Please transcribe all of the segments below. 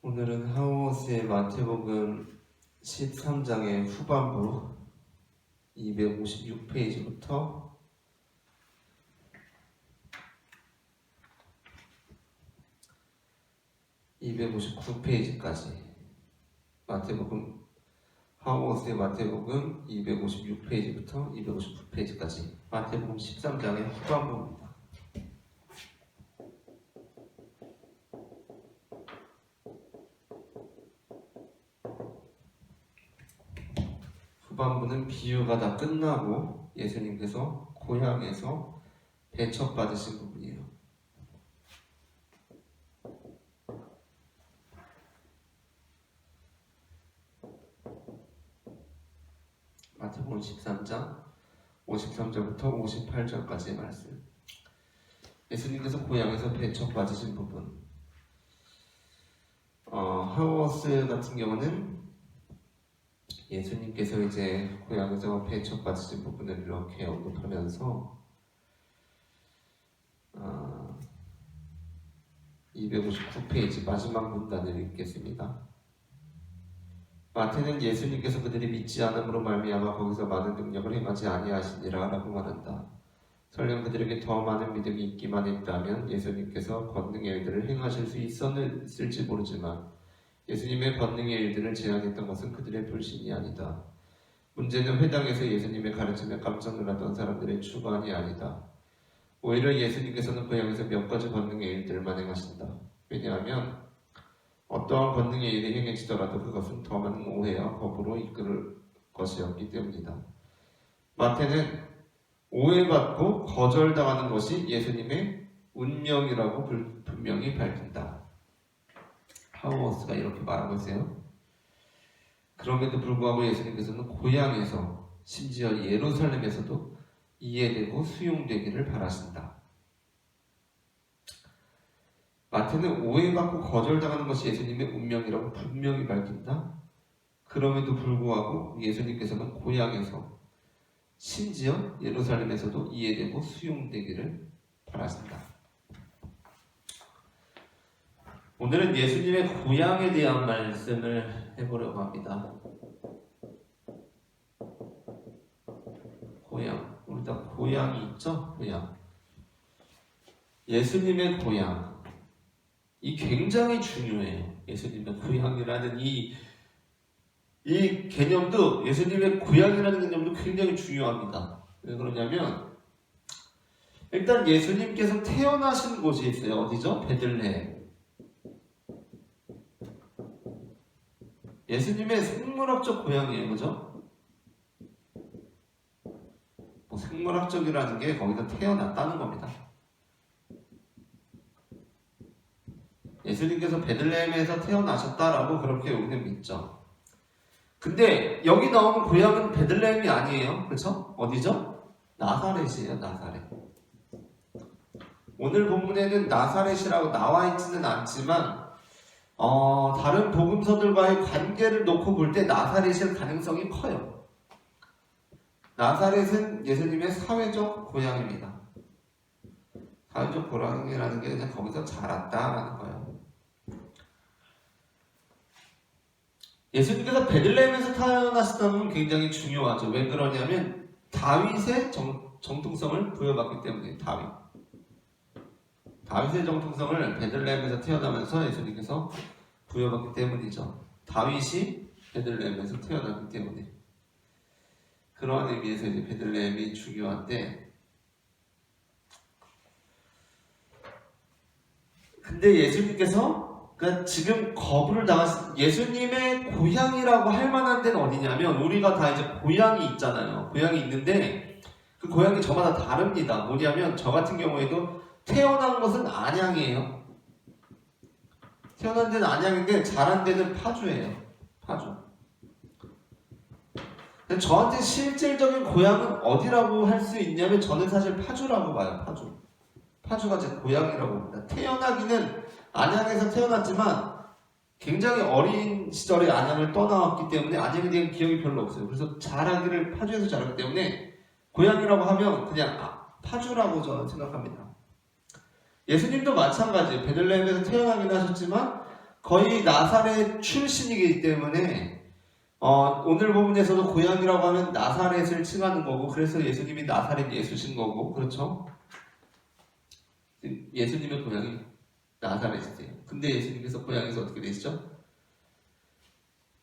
오늘은 하우스의 마태복음 13장의 후반부 256페이지부터 259페이지까지 하우스의 마태복음 256페이지부터 259페이지까지 마태복음 13장의 후반부입니다. 후반부는 비유가 다 끝나고 예수님께서 고향에서 배척받으신 부분이에요. 마태복음 13장 53절부터 58절까지의 말씀. 예수님께서 고향에서 배척받으신 부분. 하우스 같은 경우는 예수님께서 이제 고향에서 배척받으신 부분을 이렇게 언급하면서 259페이지 마지막 문단을 읽겠습니다. 마태는 예수님께서 그들이 믿지 않음으로 말미암아 거기서 많은 능력을 행하지 아니하시니라 라고 말한다. 설령 그들에게 더 많은 믿음이 있기만 했다면 예수님께서 권능의 일들을 행하실 수 있을지 모르지만 예수님의 권능의 일들을 제한했던 것은 그들의 불신이 아니다. 문제는 회당에서 예수님의 가르침에 깜짝 놀랐던 사람들의 주관이 아니다. 오히려 예수님께서는 고향에서 몇 가지 권능의 일들만 행하신다. 왜냐하면 어떠한 권능의 일이 행해지더라도 그것은 더 많은 오해와 법으로 이끌 것이었기 때문이다. 마태는 오해받고 거절당하는 것이 예수님의 운명이라고 분명히 밝힌다. 하우어스가 이렇게 말하고 있어요. 그럼에도 불구하고 예수님께서는 고향에서 심지어 예루살렘에서도 이해되고 수용되기를 바라신다. 마태는 오해받고 거절당하는 것이 예수님의 운명이라고 분명히 밝힌다. 그럼에도 불구하고 예수님께서는 고향에서 심지어 예루살렘에서도 이해되고 수용되기를 바라신다. 오늘은 예수님의 고향에 대한 말씀을 해보려고 합니다. 고향. 우리 다 고향이 있죠? 고향. 예수님의 고향. 이 굉장히 중요해요. 예수님의 고향이라는 이 개념도, 예수님의 고향이라는 개념도 굉장히 중요합니다. 왜 그러냐면, 일단 예수님께서 태어나신 곳이 있어요. 어디죠? 베들레헴. 예수님의 생물학적 고향이에요. 그죠? 생물학적이라는 게 거기서 태어났다는 겁니다. 예수님께서 베들레헴에서 태어나셨다라고 그렇게 우리는 믿죠. 근데 여기 나오는 고향은 베들레헴이 아니에요. 그렇죠? 어디죠? 나사렛이에요. 나사렛. 오늘 본문에는 나사렛이라고 나와 있지는 않지만 다른 복음서들과의 관계를 놓고 볼 때 나사렛일 가능성이 커요. 나사렛은 예수님의 사회적 고향입니다. 사회적 고향이라는 게 그냥 거기서 자랐다라는 거예요. 예수님께서 베들레헴에서 태어나셨다는 건 굉장히 중요하죠. 왜 그러냐면 다윗의 정통성을 부여받기 때문에. 다윗의 정통성을 베들레헴에서 태어나면서 예수님께서 부여받기 때문이죠. 다윗이 베들레헴에서 태어났기 때문에. 그러한 의미에서 이제 베들레헴이 중요한데, 근데 예수님께서 지금 거부를 당하신, 예수님의 고향이라고 할 만한 데는 어디냐면, 우리가 다 이제 고향이 있잖아요. 고향이 있는데 그 고향이 저마다 다릅니다. 뭐냐면 저 같은 경우에도 태어난 것은 안양이에요. 태어난 데는 안양인데 자란 데는 파주예요. 파주. 저한테 실질적인 고향은 어디라고 할 수 있냐면 저는 사실 파주라고 봐요. 파주가 제 고향이라고 봅니다. 태어나기는 안양에서 태어났지만 굉장히 어린 시절에 안양을 떠나왔기 때문에 안양에 대한 기억이 별로 없어요. 그래서 자라기를 파주에서 자랐기 때문에 고향이라고 하면 그냥 파주라고 저는 생각합니다. 예수님도 마찬가지예요. 베들레헴에서 태어나긴 하셨지만 거의 나사렛 출신이기 때문에 오늘 부분에서도 고향이라고 하면 나사렛을 칭하는 거고, 그래서 예수님이 나사렛 예수신 거고, 그렇죠? 예수님의 고향이 나사렛이세요. 근데 예수님께서 고향에서 어떻게 되시죠?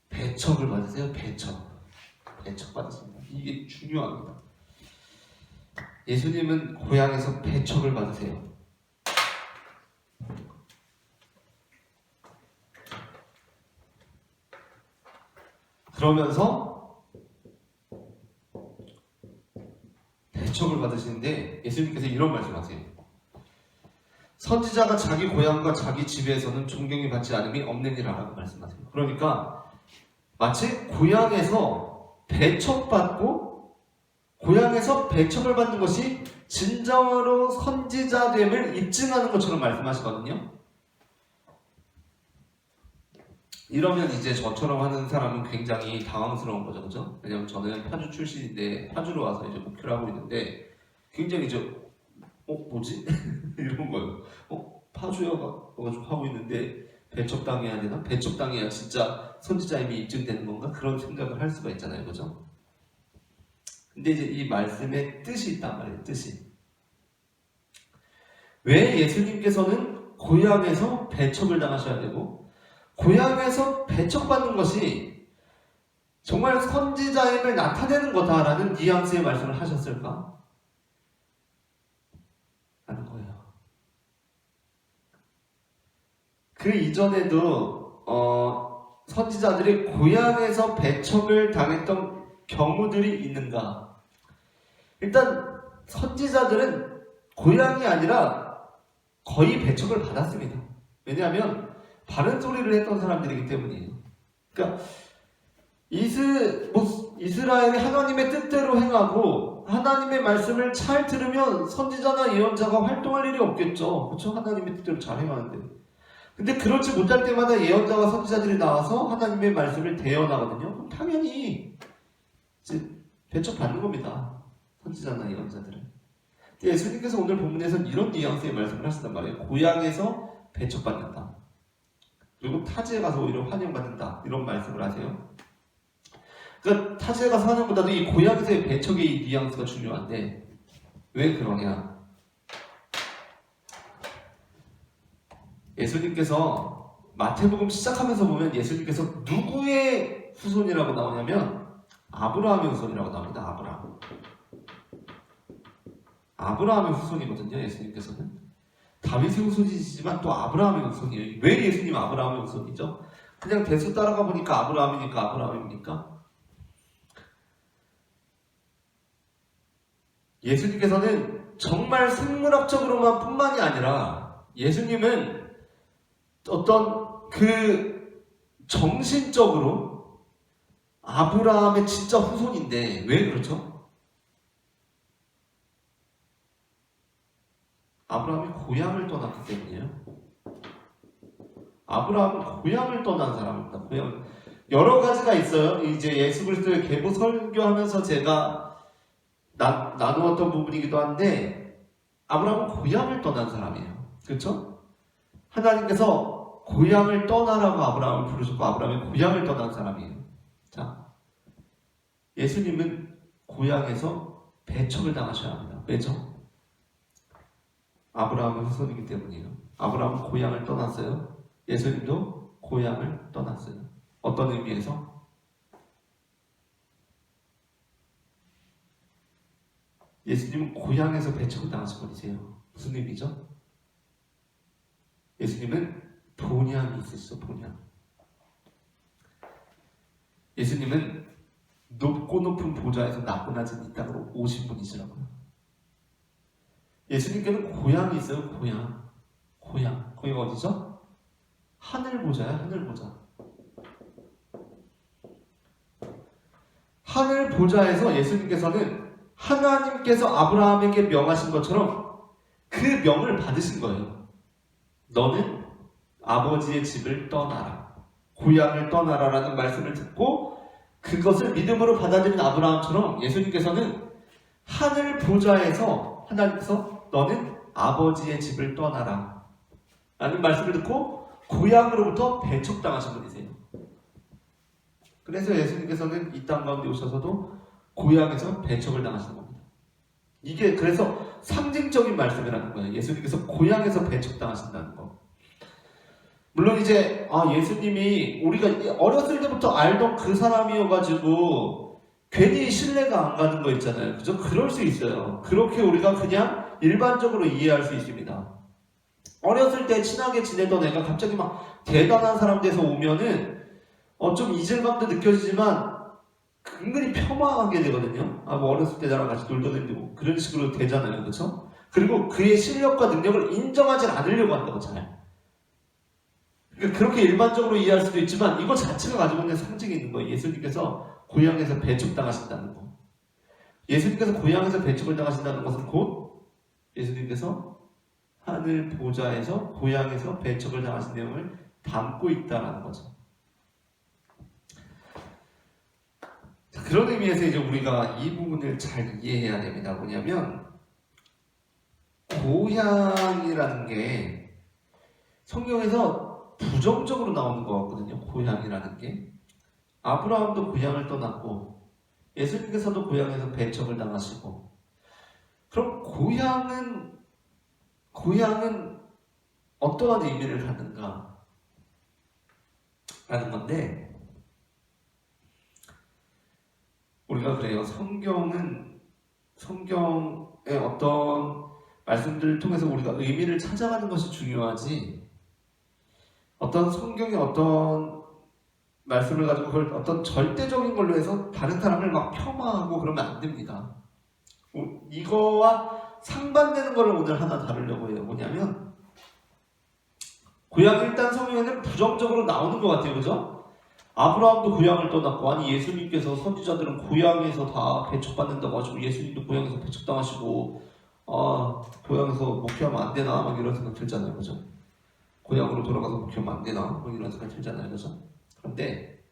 배척을 받으세요. 배척 받으십니다. 이게 중요합니다. 예수님은 고향에서 배척을 받으세요. 그러면서 배척을 받으시는데 예수님께서 이런 말씀하세요. 선지자가 자기 고향과 자기 집에서는 존경이 받지 않음이 없느니라 라고 말씀하세요. 그러니까 마치 고향에서 배척받고 고향에서 배척을 받는 것이 진정으로 선지자됨을 입증하는 것처럼 말씀하시거든요. 이러면 이제 저처럼 하는 사람은 굉장히 당황스러운 거죠, 그죠? 왜냐면 저는 파주 출신인데 파주로 와서 이제 목회를 하고 있는데 굉장히 이제 뭐지? 이런 거예요. 파주에 와가지고 하고 있는데 배척당해야 되나? 배척당해야 진짜 선지자임이 입증되는 건가? 그런 생각을 할 수가 있잖아요, 그죠? 근데 이제 이 말씀에 뜻이 있단 말이에요, 뜻이. 왜 예수님께서는 고향에서 배척을 당하셔야 되고 고향에서 배척받는 것이 정말 선지자임을 나타내는 거다라는 뉘앙스의 말씀을 하셨을까? 라는 거예요. 그 이전에도 선지자들이 고향에서 배척을 당했던 경우들이 있는가? 일단 선지자들은 고향이 아니라 거의 배척을 받았습니다. 왜냐하면 바른 소리를 했던 사람들이기 때문이에요. 그러니까 이스라엘이 하나님의 뜻대로 행하고 하나님의 말씀을 잘 들으면 선지자나 예언자가 활동할 일이 없겠죠. 그렇죠? 하나님의 뜻대로 잘 행하는데. 근데 그렇지 못할 때마다 예언자와 선지자들이 나와서 하나님의 말씀을 대언하거든요. 그럼 당연히 이제 배척받는 겁니다. 선지자나 예언자들은. 예수님께서 오늘 본문에서 이런 뉘앙스의 말씀을 하신단 말이에요. 고향에서 배척받는다. 그리고 타지에 가서 오히려 환영받는다. 이런 말씀을 하세요. 그러니까 타지에 가서 환영보다도 이 고향에서의 배척의 이 뉘앙스가 중요한데 왜 그러냐? 예수님께서 마태복음 시작하면서 보면 예수님께서 누구의 후손이라고 나오냐면 아브라함의 후손이라고 나옵니다. 아브라함의 후손이거든요. 예수님께서는 다윗의 후손이지만 또 아브라함의 후손이에요. 왜 예수님 아브라함의 후손이죠? 그냥 대수 따라가 보니까 아브라함입니까? 예수님께서는 정말 생물학적으로만 뿐만이 아니라 예수님은 어떤 그 정신적으로 아브라함의 진짜 후손인데 왜 그렇죠? 아브라함이 고향을 떠났기 때문이에요. 아브라함은 고향을 떠난 사람입니다. 여러 가지가 있어요. 이제 예수 그리스도의 계보 설교하면서 제가 나누었던 부분이기도 한데 아브라함은 고향을 떠난 사람이에요. 그렇죠? 하나님께서 고향을 떠나라고 아브라함을 부르셨고 아브라함이 고향을 떠난 사람이에요. 자, 예수님은 고향에서 배척을 당하셔야 합니다. 왜죠? 아브라함의 후손이기 때문이에요. 아브라함은 고향을 떠났어요. 예수님도 고향을 떠났어요. 어떤 의미에서? 예수님은 고향에서 배척을 당하신 분이세요. 무슨 의미죠? 예수님은 본향이 있으시죠. 본향. 예수님은 높고 높은 보좌에서 낮고 낮은 이 땅으로 오신 분이시라고요. 예수님께는 고향이 있어요. 고향. 거기가 어디죠? 하늘 보좌야. 하늘 보좌. 하늘 보좌에서 예수님께서는 하나님께서 아브라함에게 명하신 것처럼 그 명을 받으신 거예요. 너는 아버지의 집을 떠나라. 고향을 떠나라라는 말씀을 듣고 그것을 믿음으로 받아들인 아브라함처럼 예수님께서는 하늘 보좌에서 하나님께서 너는 아버지의 집을 떠나라 라는 말씀을 듣고 고향으로부터 배척당하신 분이세요. 그래서 예수님께서는 이 땅 가운데 오셔서도 고향에서 배척을 당하시는 겁니다. 이게 그래서 상징적인 말씀이라는 거예요. 예수님께서 고향에서 배척당하신다는 거. 물론 이제 예수님이 우리가 어렸을 때부터 알던 그 사람이어가지고 괜히 신뢰가 안 가는 거 있잖아요. 그죠? 그럴 수 있어요. 그렇게 우리가 그냥 일반적으로 이해할 수 있습니다. 어렸을 때 친하게 지내던 애가 갑자기 막 대단한 사람 돼서 오면은 좀 이질감도 느껴지지만 은근히 폄하하게 되거든요. 뭐 어렸을 때 나랑 같이 놀던 애인데 뭐 그런 식으로 되잖아요. 그렇죠? 그리고 그의 실력과 능력을 인정하지 않으려고 한다고 잘. 그러니까 그렇게 일반적으로 이해할 수도 있지만 이거 자체가 가지고 있는 상징이 있는 거예요. 예수님께서 고향에서 배척당하신다는 거. 예수님께서 고향에서 배척을 당하신다는 것은 곧 예수님께서 하늘 보좌에서 고향에서 배척을 당하신 내용을 담고 있다는 거죠. 자, 그런 의미에서 이제 우리가 이 부분을 잘 이해해야 됩니다. 뭐냐면 고향이라는 게 성경에서 부정적으로 나오는 것 같거든요. 고향이라는 게 아브라함도 고향을 떠났고 예수님께서도 고향에서 배척을 당하시고 그럼 고향은 어떠한 의미를 갖는가 라는 건데 우리가 그래요. 성경의 어떤 말씀들을 통해서 우리가 의미를 찾아가는 것이 중요하지 어떤 성경의 어떤 말씀을 가지고 그걸 어떤 절대적인 걸로 해서 다른 사람을 막 폄하하고 그러면 안 됩니다. 이거와 상반되는 거를 오늘 하나 다루려고 해요. 뭐냐면 고향 일단 성경에는 부정적으로 나오는 것 같아요. 그죠? 아브라함도 고향을 떠났고 아니 예수님께서 선지자들은 고향에서 다 배척받는다고 하시고 예수님도 고향에서 배척당하시고 고향에서 목회하면 안 되나 막 이런 생각 들잖아요. 그죠? 고향으로 돌아가서 목회하면 안 되나 막 이런 생각 들잖아요. 그죠? 그런데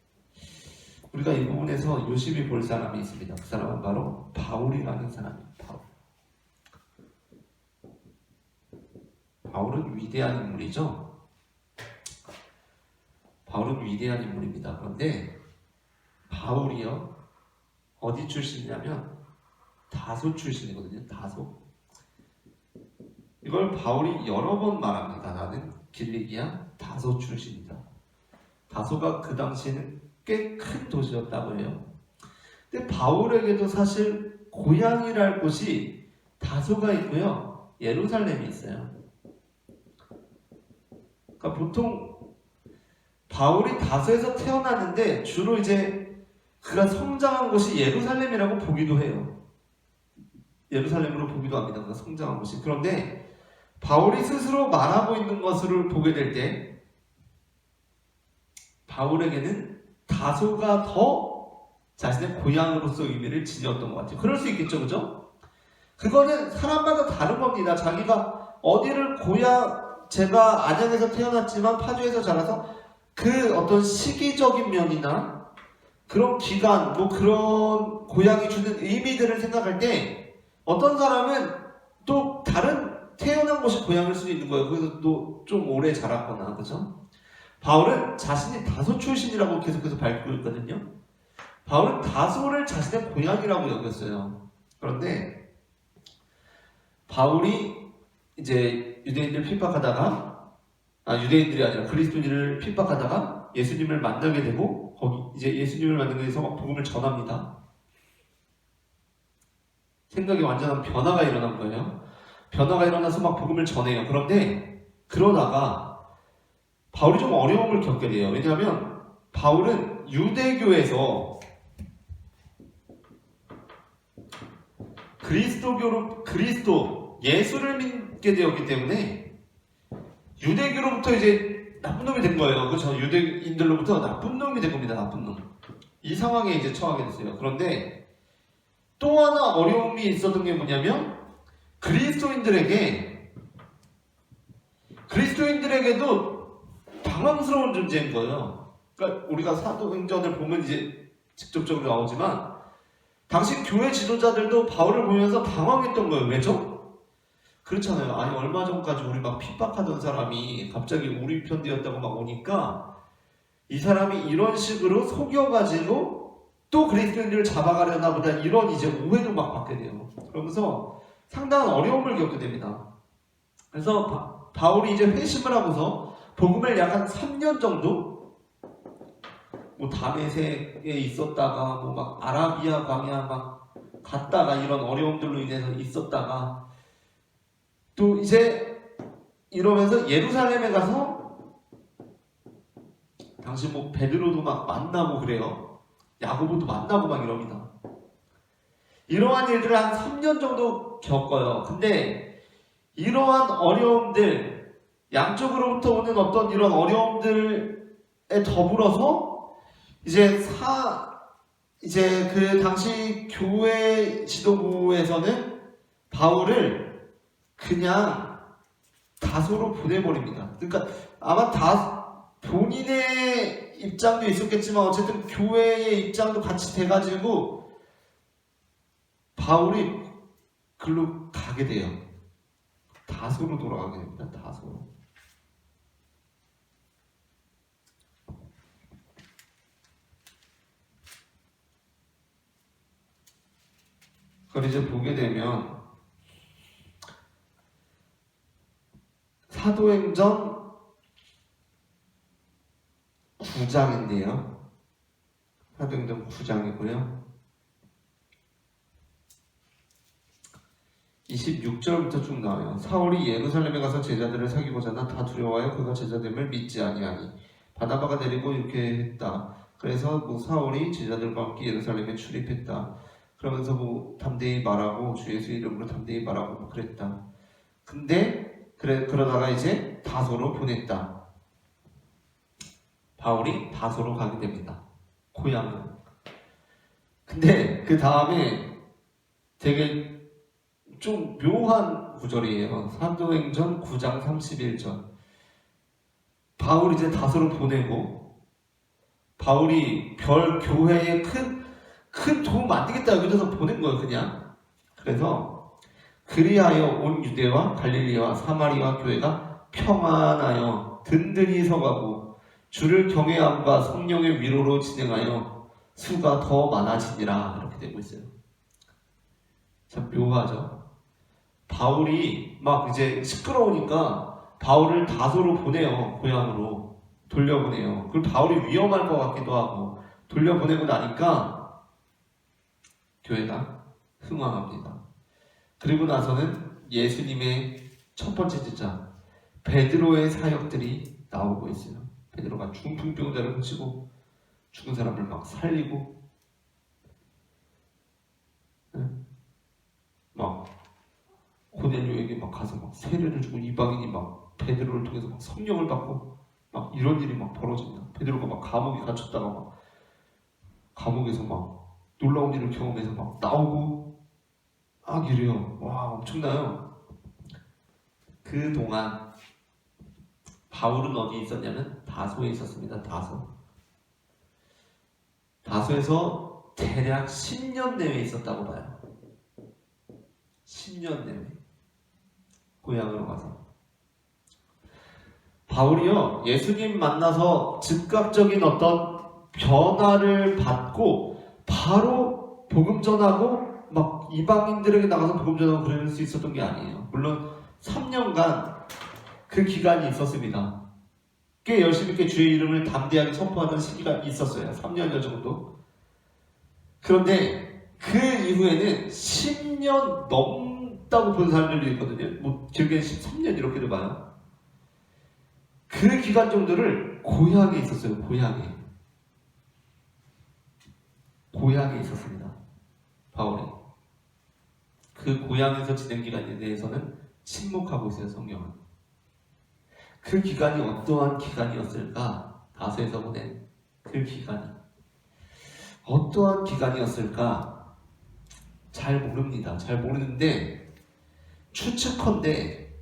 우리가 이 부분에서 유심히 볼 사람이 있습니다. 그 사람은 바로 바울이라는 사람이에요. 바울은 위대한 인물이죠. 바울은 위대한 인물입니다. 그런데 바울이요 어디 출신이냐면 다소 출신이거든요. 다소. 이걸 바울이 여러 번 말합니다. 나는 길리기아 다소 출신이다. 다소가 그 당시에는 꽤 큰 도시였다고 해요. 근데 바울에게도 사실 고향이랄 곳이 다소가 있고요. 예루살렘이 있어요. 그러니까 보통 바울이 다소에서 태어났는데 주로 이제 그가 성장한 곳이 예루살렘이라고 보기도 해요. 예루살렘으로 보기도 합니다. 그가 성장한 곳이. 그런데 바울이 스스로 말하고 있는 것을 보게 될 때 바울에게는 다소가 더 자신의 고향으로서 의미를 지녔던 것 같아요. 그럴 수 있겠죠. 그죠? 그거는 사람마다 다른 겁니다. 자기가 어디를 제가 안양에서 태어났지만 파주에서 자라서 그 어떤 시기적인 면이나 그런 기간, 뭐 그런 고향이 주는 의미들을 생각할 때 어떤 사람은 또 다른 태어난 곳이 고향일 수도 있는 거예요. 그래서 또 좀 오래 자랐거나, 그죠? 바울은 자신이 다소 출신이라고 계속해서 밝히고 있거든요. 바울은 다소를 자신의 고향이라고 여겼어요. 그런데 바울이 이제 유대인들 핍박하다가 유대인들이 아니라 그리스도인을 핍박하다가 예수님을 만나게 되고 거기 이제 예수님을 만나게 돼서 막 복음을 전합니다. 생각이 완전한 변화가 일어난 거예요. 변화가 일어나서 막 복음을 전해요. 그런데 그러다가 바울이 좀 어려움을 겪게 돼요. 왜냐하면 바울은 유대교에서 예수를 믿게 되었기 때문에 유대교로부터 이제 나쁜 놈이 된 거예요. 그렇죠? 유대인들로부터 나쁜 놈이 된 겁니다. 나쁜 놈. 이 상황에 이제 처하게 됐어요. 그런데 또 하나 어려움이 있었던 게 뭐냐면 그리스도인들에게도 당황스러운 존재인 거예요. 그러니까 우리가 사도행전을 보면 이제 직접적으로 나오지만 당시 교회 지도자들도 바울을 보면서 당황했던 거예요. 왜죠? 그렇잖아요. 아니 얼마 전까지 우리 막 핍박하던 사람이 갑자기 우리 편 되었다고 막 오니까 이 사람이 이런 식으로 속여가지고 또 그리스도인들을 잡아가려나 보다 이런 이제 오해도 막 받게 돼요. 그러면서 상당한 어려움을 겪게 됩니다. 그래서 바울이 이제 회심을 하고서 복음을 약 한 3년 정도 뭐 다메섹에 있었다가 뭐 막 아라비아 광야 막 갔다가 이런 어려움들로 인해서 있었다가 또 이제 이러면서 예루살렘에 가서 당시 뭐 베드로도 막 만나고 그래요. 야고보도 만나고 막 이럽니다. 이러한 일들을 한 3년 정도 겪어요. 근데 이러한 어려움들, 양쪽으로부터 오는 어떤 이런 어려움들에 더불어서 이제 그 당시 교회 지도부에서는 바울을 그냥 다소로 보내버립니다. 그러니까 아마 본인의 입장도 있었겠지만 어쨌든 교회의 입장도 같이 돼가지고 바울이 글로 가게 돼요. 다소로 돌아가게 됩니다. 다소로. 그걸 이제 보게 되면 사도행전 9장인데요. 사도행전 9장이고요. 26절부터 쭉 나와요. 사울이 예루살렘에 가서 제자들을 사귀고자 하나 다 두려워하여 그가 제자됨을 믿지 아니하니 바나바가 데리고 이렇게 했다. 그래서 뭐 사울이 제자들과 함께 예루살렘에 출입했다. 그러면서 뭐 담대히 말하고 주 예수 이름으로 담대히 말하고 뭐 그랬다. 근데 그러다가 이제 다소로 보냈다. 바울이 다소로 가게 됩니다. 고향으로. 근데 그 다음에 되게 좀 묘한 구절이에요. 사도행전 9장 31절. 바울이 이제 다소로 보내고 바울이 별 교회에 큰 도움 안 되겠다 여기서 보낸 거예요. 그냥. 그래서 그리하여 온 유대와 갈릴리와 사마리아 교회가 평안하여 든든히 서가고 주를 경외함과 성령의 위로로 진행하여 수가 더 많아지니라. 이렇게 되고 있어요. 참 묘하죠. 바울이 막 이제 시끄러우니까 바울을 다소로 보내요. 고향으로 돌려보내요. 그리고 바울이 위험할 것 같기도 하고 돌려보내고 나니까 교회가 흥황합니다. 그리고 나서는 예수님의 첫 번째 제자 베드로의 사역들이 나오고 있어요. 베드로가 중풍병자를 고치고 죽은 사람을 막 살리고 막 고넬료에게 막 가서 막 세례를 주고 이방인이 막 베드로를 통해서 막 성령을 받고 막 이런 일이 막 벌어집니다. 베드로가 막 감옥에 갇혔다가 막 감옥에서 막 놀라운 일을 경험해서 막 나오고 막 이래요. 와 엄청나요. 그동안 바울은 어디에 있었냐면 다소에 있었습니다. 다소에서 대략 10년 내외 있었다고 봐요. 10년 내외 고향으로 가서 바울이요 예수님 만나서 즉각적인 어떤 변화를 받고 바로 복음 전하고 막 이방인들에게 나가서 복음 전하고 그럴 수 있었던 게 아니에요. 물론 3년간 그 기간이 있었습니다. 꽤 열심히 있게 주의 이름을 담대하게 선포하던 시기가 있었어요. 3년여 정도. 그런데 그 이후에는 10년 넘다고 본 사람들도 있거든요. 뭐 길게는 13년 이렇게도 봐요. 그 기간 정도를 고향에 있었어요. 고향에 있었습니다. 바울이. 그 고향에서 지낸 기간에 대해서는 침묵하고 있어요. 성경은. 그 기간이 어떠한 기간이었을까? 다소에서 보낸 그 기간이 어떠한 기간이었을까? 잘 모릅니다. 잘 모르는데 추측컨대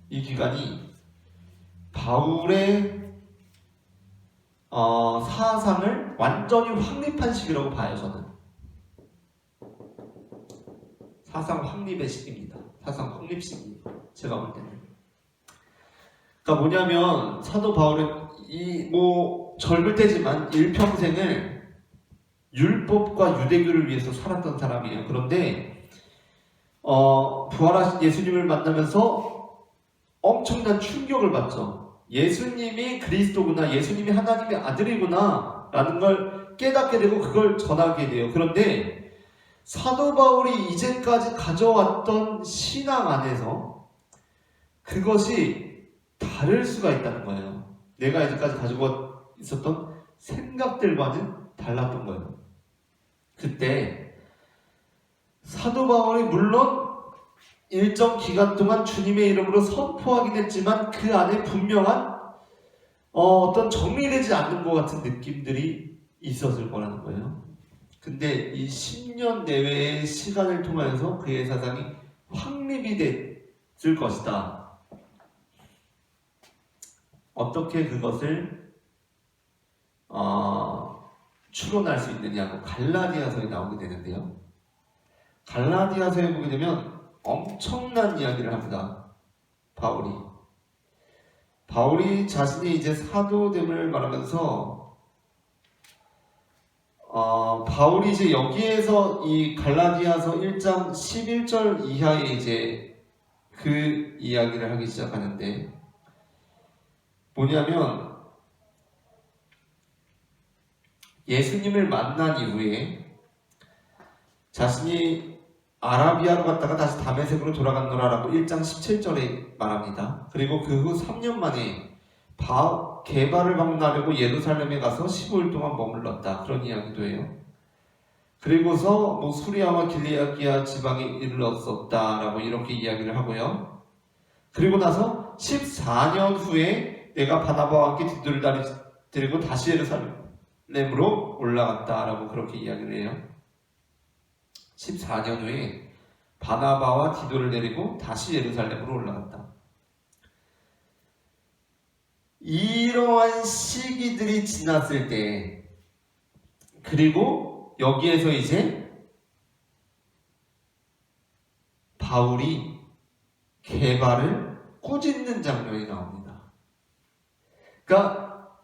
이 기간이 바울의 사상을 완전히 확립한 시기라고 봐요. 저는 사상 확립의 시기입니다. 사상 확립 시기. 제가 볼 때는. 그러니까 뭐냐면 사도 바울은 젊을 때지만 일평생을 율법과 유대교를 위해서 살았던 사람이에요. 그런데 부활하신 예수님을 만나면서 엄청난 충격을 받죠. 예수님이 그리스도구나, 예수님이 하나님의 아들이구나 라는 걸 깨닫게 되고 그걸 전하게 돼요. 그런데 사도 바울이 이제까지 가져왔던 신앙 안에서 그것이 다를 수가 있다는 거예요. 내가 이제까지 가지고 있었던 생각들과는 달랐던 거예요. 그때 사도 바울이 물론 일정 기간 동안 주님의 이름으로 선포하긴 했지만 그 안에 분명한 어떤 정리되지 않는 것 같은 느낌들이 있었을 거라는 거예요. 근데 이 10년 내외의 시간을 통하여서 그의 사상이 확립이 됐을 것이다. 어떻게 그것을 추론할 수 있느냐고 갈라디아서에 나오게 되는데요. 갈라디아서에 보게 되면 엄청난 이야기를 합니다. 바울이 자신이 이제 사도됨을 말하면서 바울이 이제 여기에서 이 갈라디아서 1장 11절 이하에 이제 그 이야기를 하기 시작하는데 뭐냐면 예수님을 만난 이후에 자신이 아라비아로 갔다가 다시 다메섹으로 돌아갔노라라고 1장 17절에 말합니다. 그리고 그 후 3년 만에 게바를 방문하려고 예루살렘에 가서 15일 동안 머물렀다. 그런 이야기도 해요. 그리고서 수리아와 길리아기아 지방에 이르렀었다라고 이렇게 이야기를 하고요. 그리고 나서 14년 후에 내가 바나바와 함께 디도를 데리고 다시 예루살렘으로 올라갔다라고 그렇게 이야기를 해요. 14년 후에 바나바와 디도를 데리고 다시 예루살렘으로 올라갔다. 이러한 시기들이 지났을 때 그리고 여기에서 이제 바울이 게바를 꾸짖는 장면이 나옵니다. 그러니까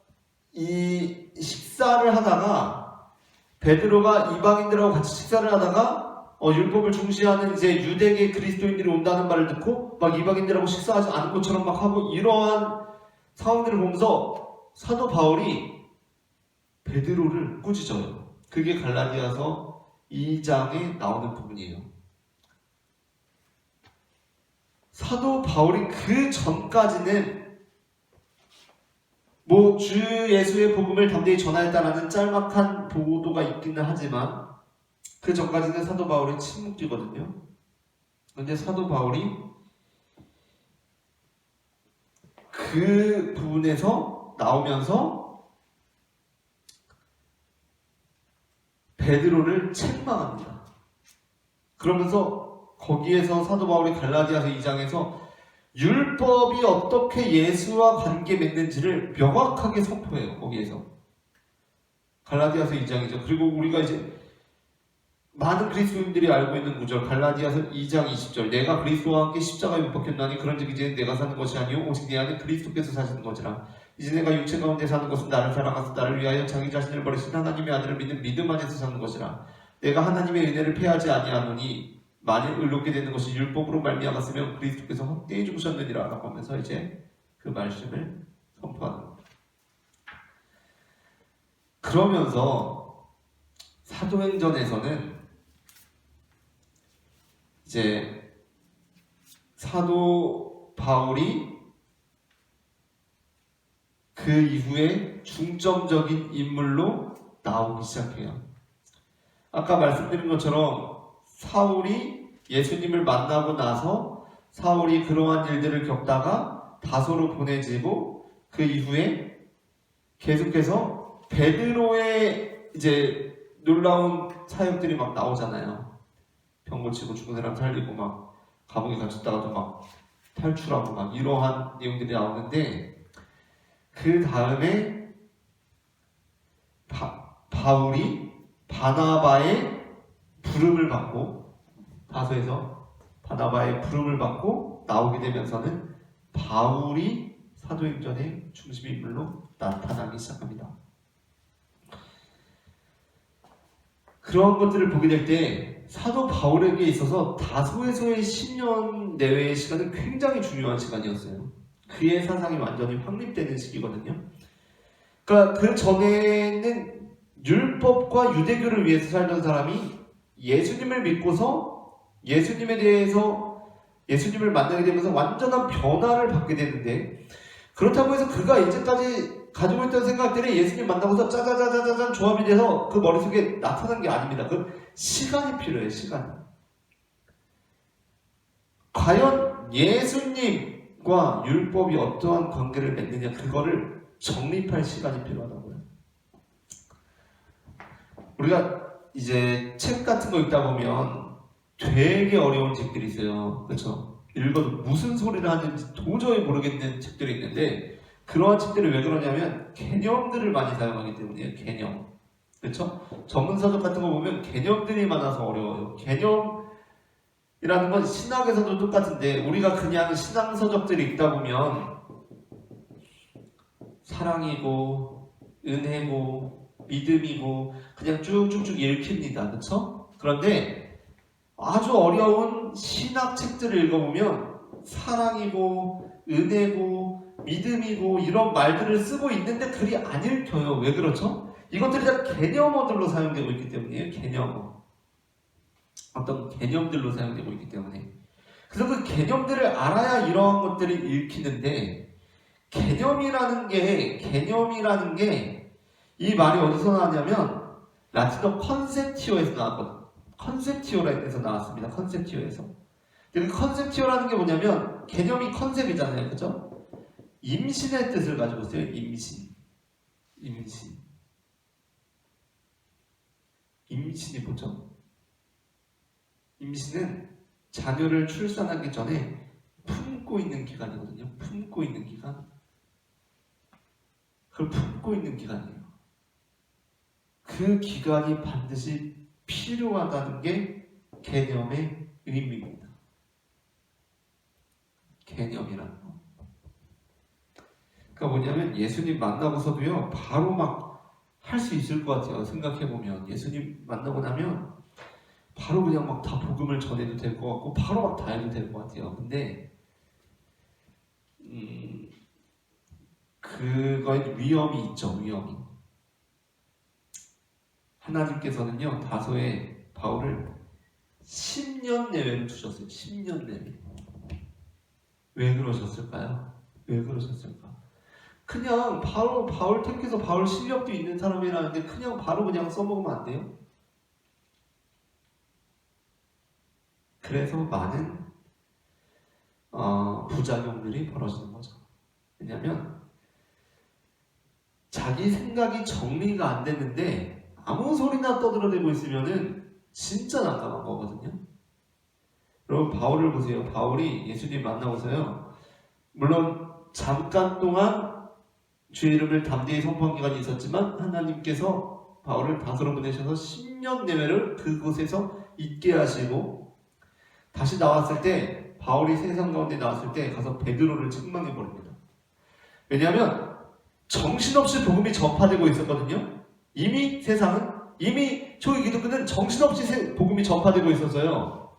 이 식사를 하다가 베드로가 이방인들하고 같이 식사를 하다가 율법을 중시하는 이제 유대계 그리스도인들이 온다는 말을 듣고 막 이방인들하고 식사하지 않은 것처럼 막 하고 이러한 상황들을 보면서 사도 바울이 베드로를 꾸짖어요. 그게 갈라디아서 2장에 나오는 부분이에요. 사도 바울이 그 전까지는 주 예수의 복음을 담대히 전하였다라는 짤막한 보도가 있기는 하지만 그 전까지는 사도 바울이 침묵지거든요. 그런데 사도 바울이 그 부분에서 나오면서 베드로를 책망합니다. 그러면서 거기에서 사도 바울이 갈라디아서 2장에서 율법이 어떻게 예수와 관계 맺는지를 명확하게 선포해요. 거기에서 갈라디아서 2장이죠. 그리고 우리가 이제 많은 그리스도인들이 알고 있는 구절 갈라디아서 2장 20절 내가 그리스도와 함께 십자가에 못 박혔나니 그런즉 이제 내가 사는 것이 아니요 오직 내 안에 그리스도께서 사시는 것이라. 이제 내가 육체 가운데 사는 것은 나를 사랑하사 나를 위하여 자기 자신을 버리신 하나님의 아들을 믿는 믿음 안에서 사는 것이라. 내가 하나님의 은혜를 패하지 아니하노니 만일 의롭게 되는 것이 율법으로 말미암았으면 그리스도께서 헛되이 죽으셨느니라 라고 하면서 이제 그 말씀을 선포하는 겁니다. 그러면서 사도행전에서는 이제 사도 바울이 그 이후에 중점적인 인물로 나오기 시작해요. 아까 말씀드린 것처럼 사울이 예수님을 만나고 나서 사울이 그러한 일들을 겪다가 다소로 보내지고 그 이후에 계속해서 베드로의 이제 놀라운 사역들이 막 나오잖아요. 병 고치고 죽은 사람 살리고 막 감옥에 갇혔다가도 막 탈출하고 막 이러한 내용들이 나오는데 그 다음에 바울이 바나바의 부름을 받고 다소에서 바나바의 부름을 받고 나오게 되면서는 바울이 사도행전의 중심 인물로 나타나기 시작합니다. 그런 것들을 보게 될 때 사도 바울에게 있어서 다소에서의 10년 내외의 시간은 굉장히 중요한 시간이었어요. 그의 사상이 완전히 확립되는 시기거든요. 그러니까 그 전에는 율법과 유대교를 위해서 살던 사람이 예수님을 믿고서 예수님에 대해서 예수님을 만나게 되면서 완전한 변화를 받게 되는데, 그렇다고 해서 그가 이제까지 가지고 있던 생각들이 예수님 만나고서 짜자자자자잔 조합이 돼서 그 머릿속에 나타난 게 아닙니다. 그 시간이 필요해요. 시간. 과연 예수님과 율법이 어떠한 관계를 맺느냐, 그거를 정립할 시간이 필요하다고요. 우리가 이제 책 같은 거 읽다 보면 되게 어려운 책들이 있어요. 그렇죠? 읽어도 무슨 소리를 하는지 도저히 모르겠는 책들이 있는데, 그러한 책들이 왜 그러냐면 개념들을 많이 사용하기 때문이에요. 개념. 그렇죠? 전문서적 같은 거 보면 개념들이 많아서 어려워요. 개념이라는 건 신학에서도 똑같은데, 우리가 그냥 신앙서적들을 읽다 보면 사랑이고 은혜고 믿음이고 그냥 쭉쭉쭉 읽힙니다. 그렇죠? 그런데 아주 어려운 신학 책들을 읽어보면 사랑이고 은혜고 믿음이고 이런 말들을 쓰고 있는데 글이 안 읽혀요. 왜 그렇죠? 이것들이 다 개념어들로 사용되고 있기 때문이에요. 개념어. 어떤 개념들로 사용되고 있기 때문에. 그래서 그 개념들을 알아야 이러한 것들이 읽히는데, 개념이라는 게 이 말이 어디서 나왔냐면 라틴어 컨셉티오에서 나왔거든요. 컨셉티오에서 나왔습니다. 컨셉티오에서. 그 컨셉티오라는 게 뭐냐면, 개념이 컨셉이잖아요. 그죠? 임신의 뜻을 가지고 있어요. 임신. 임신이 뭐죠? 임신은 자녀를 출산하기 전에 품고 있는 기간이거든요. 품고 있는 기간. 그걸 품고 있는 기간이에요. 그 기간이 반드시 필요하다는 게 개념의 의미입니다. 개념이라는 거. 그러니까 뭐냐면 예수님 만나고서도요, 바로 막 할 수 있을 것 같아요. 생각해보면 예수님 만나고 나면 바로 그냥 막 다 복음을 전해도 될 것 같고 바로 막 다 해도 될 것 같아요. 근데 그거에 위험이 있죠. 위험이. 하나님께서는요, 다소에 바울을 10년 내외로 두셨어요. 10년 내외. 왜 그러셨을까요? 왜 그러셨을까? 그냥 바울 택해서 바울 실력도 있는 사람이라는데 그냥 바로 그냥 써먹으면 안 돼요? 그래서 많은 부작용들이 벌어지는 거죠. 왜냐하면 자기 생각이 정리가 안 됐는데 아무 소리나 떠들어대고 있으면은 진짜 난감한 거거든요. 여러분, 바울을 보세요. 바울이 예수님 만나고서요, 물론 잠깐 동안 주의 이름을 담대히 선포한 기간이 있었지만 하나님께서 바울을 다소로 보내셔서 10년 내외를 그곳에서 있게 하시고, 다시 나왔을 때, 바울이 세상 가운데 나왔을 때 가서 베드로를 책망해 버립니다. 왜냐하면 정신없이 복음이 전파되고 있었거든요. 이미 세상은, 이미 초기 기독교는 정신없이 복음이 전파되고 있었어요.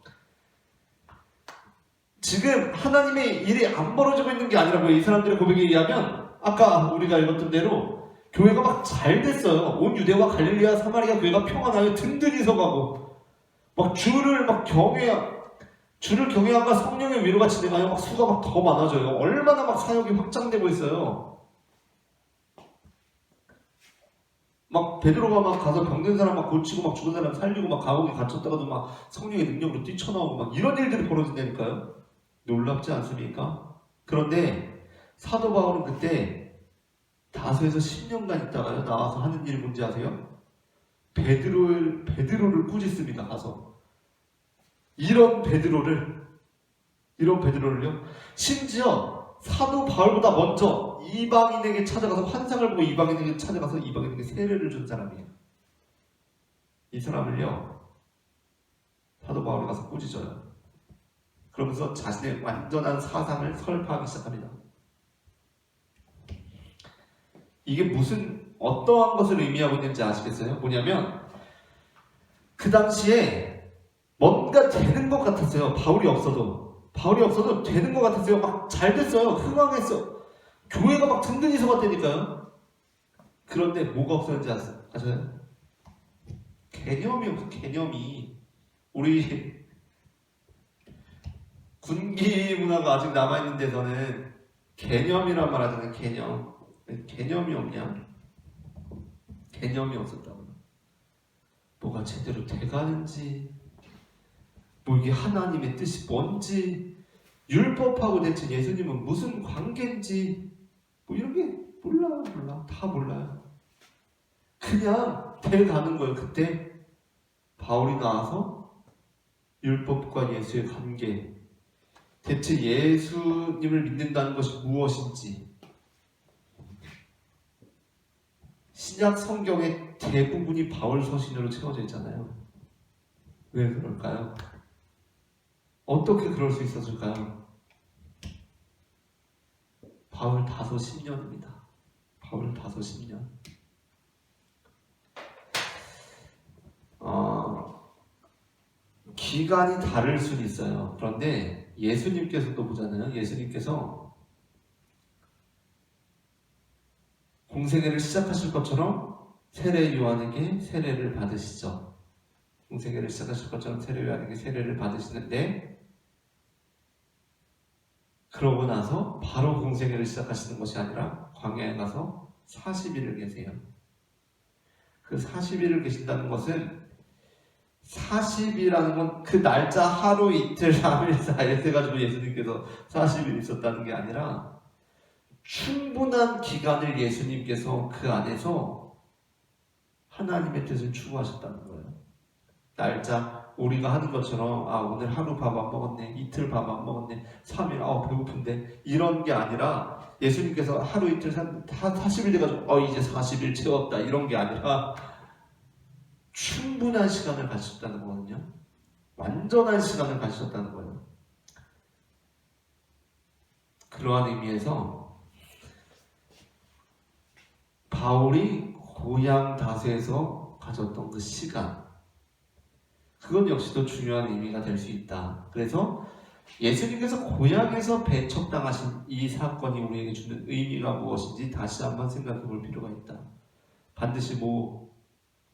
지금 하나님의 일이 안 벌어지고 있는 게 아니라고요. 이 사람들의 고백에 의하면 아까 우리가 읽었던 대로 교회가 막 잘 됐어요. 온 유대와 갈릴리아 사마리아 교회가 평안하여 든든히 서가고, 막 주를 경외함과 성령의 위로가 진행하여 막 수가 막 더 많아져요. 얼마나 막 사역이 확장되고 있어요. 막 베드로가 막 가서 병든 사람 막 고치고 막 죽은 사람 살리고 막 감옥에 갇혔다가도 막 성령의 능력으로 뛰쳐나오고 막 이런 일들이 벌어진다니까요. 놀랍지 않습니까? 그런데 사도 바울은 그때 다소에서 10년간 있다가요, 나와서 하는 일이 뭔지 아세요? 베드로를 꾸짖습니다. 가서 이런 베드로를요, 심지어 사도 바울보다 먼저 이방인에게 찾아가서 환상을 보고 이방인에게 찾아가서 이방인에게 세례를 준 사람이에요. 이 사람을요, 사도 바울이 가서 꾸짖어요. 그러면서 자신의 완전한 사상을 설파하기 시작합니다. 이게 무슨 어떠한 것을 의미하고 있는지 아시겠어요? 뭐냐면 그 당시에 뭔가 되는 것 같았어요. 바울이 없어도 되는 것 같았어요. 막 잘 됐어요. 흥황했어. 교회가 막 든든히 서갔다니까요. 그런데 뭐가 없었는지 아세요? 개념이 없어. 개념이. 우리 군기 문화가 아직 남아있는 데서는 개념이란 말 하잖아요. 개념이 없냐? 개념이 없었다고. 뭐가 제대로 돼가는지, 뭐 이게 하나님의 뜻이 뭔지, 율법하고 대체 예수님은 무슨 관계인지, 뭐 이런 게 몰라. 다 몰라요. 그냥 돼가는 거예요. 그때 바울이 나와서 율법과 예수의 관계, 대체 예수님을 믿는다는 것이 무엇인지, 신약 성경의 대부분이 바울 서신으로 채워져 있잖아요. 왜 그럴까요? 어떻게 그럴 수 있었을까요? 바울 5-10년입니다. 바울 5-10년. 기간이 다를 수는 있어요. 그런데 예수님께서도 보잖아요. 예수님께서 공생애를 시작하실 것처럼 세례 요한에게 세례를 받으시죠. 공생애를 시작하실 것처럼 세례 요한에게 세례를 받으시는데 그러고 나서 바로 공생애를 시작하시는 것이 아니라 광야에 가서 40일을 계세요. 그 40일을 계신다는 것은 40이라는 건 그 날짜 하루 이틀 3일 4일 해가지고 예수님께서 40일 있었다는 게 아니라 충분한 기간을 예수님께서 그 안에서 하나님의 뜻을 추구하셨다는 거예요. 날짜 우리가 하는 것처럼 오늘 하루 밥 안 먹었네, 이틀 밥 안 먹었네, 3일 배고픈데 이런 게 아니라 예수님께서 하루 이틀 40일 돼가지고 이제 40일 채웠다 이런 게 아니라 충분한 시간을 가지셨다는 거거든요. 완전한 시간을 가지셨다는 거예요. 그러한 의미에서 바울이 고향 다스에서 가졌던 그 시간, 그건 역시도 중요한 의미가 될 수 있다. 그래서 예수님께서 고향에서 배척당하신 이 사건이 우리에게 주는 의미가 무엇인지 다시 한번 생각해 볼 필요가 있다. 반드시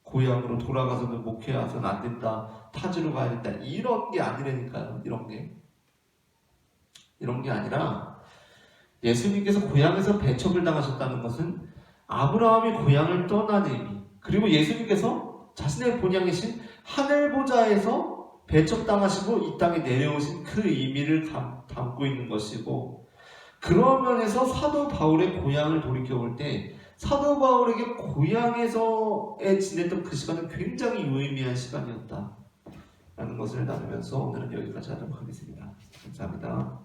고향으로 돌아가서는 목회해서는 안 된다, 타지로 가야 된다, 이런 게 아니라니까요. 이런 게 아니라 예수님께서 고향에서 배척을 당하셨다는 것은 아브라함이 고향을 떠난 의미, 그리고 예수님께서 자신의 본향이신 하늘 보좌에서 배척당하시고 이 땅에 내려오신 그 의미를 담고 있는 것이고, 그런 면에서 사도 바울의 고향을 돌이켜볼 때 사도 바울에게 고향에서의 지냈던 그 시간은 굉장히 유의미한 시간이었다 라는 것을 나누면서 오늘은 여기까지 하도록 하겠습니다. 감사합니다.